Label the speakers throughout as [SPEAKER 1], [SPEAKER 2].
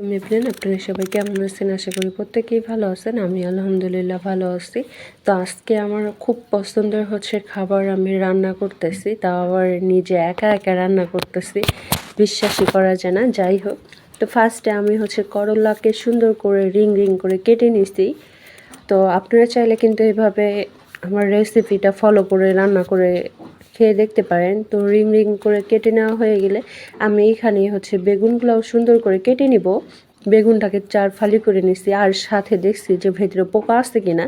[SPEAKER 1] Everyone, আপনারা সবাই কেমন আছেন? আশা করি প্রত্যেকেই ভালো আছেন। আমি আলহামদুলিল্লাহ ভালো আছি। তো আজকে আমার খুব পছন্দের খাবার আমি রান্না করতেছি, তাও আবার নিজে একা একা রান্না করতেছি, বিশ্বাসই করা যায় না। যাই হোক, তো ফার্স্টে আমি করলাকে সুন্দর করে রিং রিং করে কেটে নিছি। তো আপনারা চাইলে কিন্তু এভাবে আমার রেসিপিটা ফলো করে রান্না করে খেয়ে দেখতে পারেন। তো রিং রিং করে কেটে নেওয়া হয়ে গেলে আমি এখানে বেগুনগুলোও সুন্দর করে কেটে নিব। বেগুনটাকে 4 ফালি করে নিছি, আর সাথে দেখছি যে ভেতরে পোকা আছে কিনা।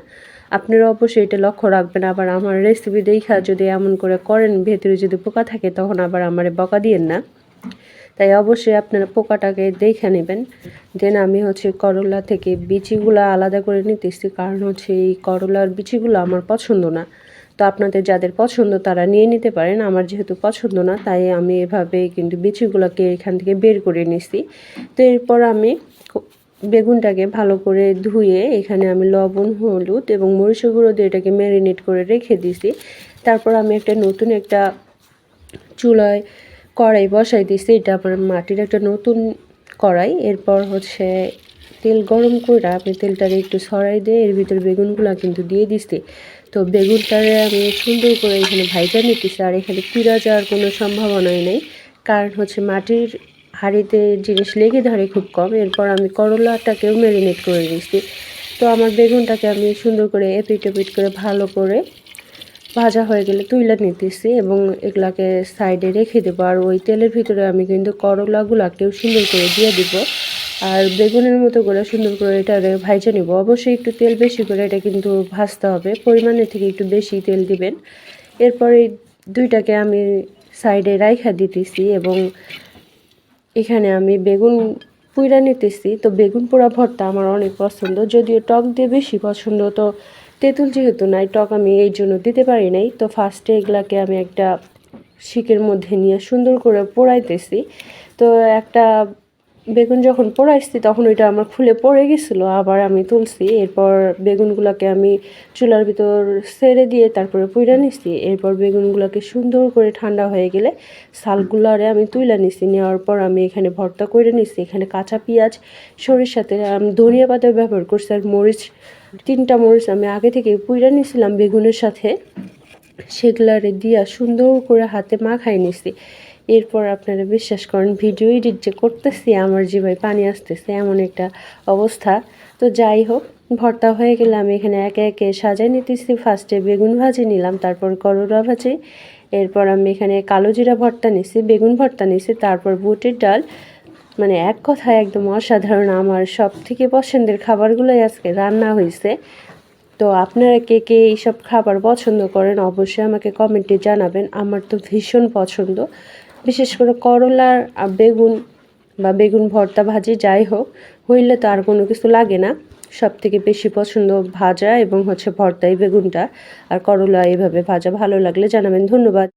[SPEAKER 1] আপনারা অবশ্যই এটা লক্ষ্য রাখবেন। আবার আমার রেসিপি দেখা যদি এমন করে করেন ভেতরে যদি পোকা থাকে, তখন আবার আমারে বকা দিয়েন না। তাই অবশ্যই আপনারা পোকাটাকে দেখে নেবেন। দেন আমি করলা থেকে বিচিগুলো আলাদা করে নিতেছি, কারণ এই করলার বিচিগুলো আমার পছন্দ না। তো আপনাদের যাদের পছন্দ তারা নিয়ে নিতে পারেন। আমার যেহেতু পছন্দ না, তাই আমি এভাবে কিন্তু বিচিগুলোকে এখান থেকে বের করে নিছি। তো এরপর আমি বেগুনটাকে ভালো করে ধুয়ে এখানে আমি লবণ, হলুদ এবং মরিচের গুঁড়ো দিয়ে এটাকে ম্যারিনেট করে রেখে দিছি। তারপর আমি নতুন একটা চুলায় কড়াই বসাই দিছি। এটা আমার মাটির একটা নতুন কড়াই। এরপর তেল গরম করে আমি তেলটাকে একটু ছড়াই দিয়ে এর ভিতরে বেগুনগুলো কিন্তু দিয়ে দিছি। তো বেগুনটারে আমি সুন্দর করে এখানে ভাইজা নিতেছি। আর এখানে পুড়া যাওয়ার কোনো সম্ভাবনাই নেই, কারণ মাটির হাঁড়িতে জিনিস লেগে ধরে খুব কম। এরপর আমি করলাটাকেও ম্যারিনেট করে দিচ্ছি। তো আমার বেগুনটাকে আমি সুন্দর করে এপিট ওপিট করে ভালো করে ভাজা হয়ে গেলে তুইলা নিতেছি এবং এগুলাকে সাইডে রেখে দেবো। আর ওই তেলের ভিতরে আমি কিন্তু করলাগুলাকেও সুন্দর করে দিয়ে দিব, আর বেগুনের মতো করে সুন্দর করে এটা ভাজা নিব। অবশ্যই একটু তেল বেশি করে এটা কিন্তু ভাজতে হবে, পরিমাণের থেকে একটু বেশি তেল দিবেন। এরপরে দুইটাকে আমি সাইডে রাইখা দিতেছি এবং এখানে আমি বেগুন পুইরা নিতেছি। তো বেগুন পোড়া ভর্তা আমার অনেক পছন্দ, যদিও টক দিয়ে বেশি পছন্দ। তো তেঁতুল যেহেতু নাই, টক আমি এই জন্য দিতে পারি নাই। তো ফার্স্টে এগুলাকে আমি একটা শিকের মধ্যে নিয়ে সুন্দর করে পোড়াইতেছি। তো একটা বেগুন যখন পোড়াইছি তখন ওইটা আমার খুলে পড়ে গেছিলো, আবার আমি তুলছি। এরপর বেগুনগুলোকে আমি চুলার ভিতর ছেড়ে দিয়ে তারপরে পুইরা নিছি। এরপর বেগুনগুলোকে সুন্দর করে ঠান্ডা হয়ে গেলে শালগুলারে আমি তুইলা নিছি। নেওয়ার পর আমি এখানে ভর্তা করে নিছি। এখানে কাঁচা পেঁয়াজ, সরিষাতে আমি ধনিয়া পাতা ব্যবহার করছি, আর মরিচ 3টা মরিচ আমি আগে থেকে পুইরা নিছিলাম বেগুনের সাথে, সেগুলারে দিয়া সুন্দর করে হাতে মাখাই নিছি। এরপর আপনারা বিশ্বাস করেন, ভিডিও এডিট যে করতেছি আমার জিভায় পানি আসতেছে, এমন একটা অবস্থা। তো যাই হোক, ভর্তা হয়ে গেলে আমি এখানে একে একে সাজাই নিতেছি। ফার্স্টে বেগুন ভাজি নিলাম, তারপর করলা ভাজি, এরপর আমি এখানে কালো জিরা ভর্তা নিছি, বেগুন ভর্তা নিছি, তারপর বুটের ডাল। মানে এক কথায় একদম অসাধারণ। আমার সব থেকে পছন্দের খাবারগুলোই আজকে রান্না হয়েছে। তো আপনারা কে কে এইসব খাবার পছন্দ করেন অবশ্যই আমাকে কমেন্টে জানাবেন। আমার তো ভীষণ পছন্দ, বিশেষ করে করলার বেগুন বা বেগুন ভর্তা ভাজি যাই হোক হইলে তো আর কোনো কিছু লাগে না। সব থেকে বেশি পছন্দ ভাজা এবং ভর্তা এই বেগুনটা। আর করলা এইভাবে ভাজা ভালো লাগলে জানাবেন। ধন্যবাদ।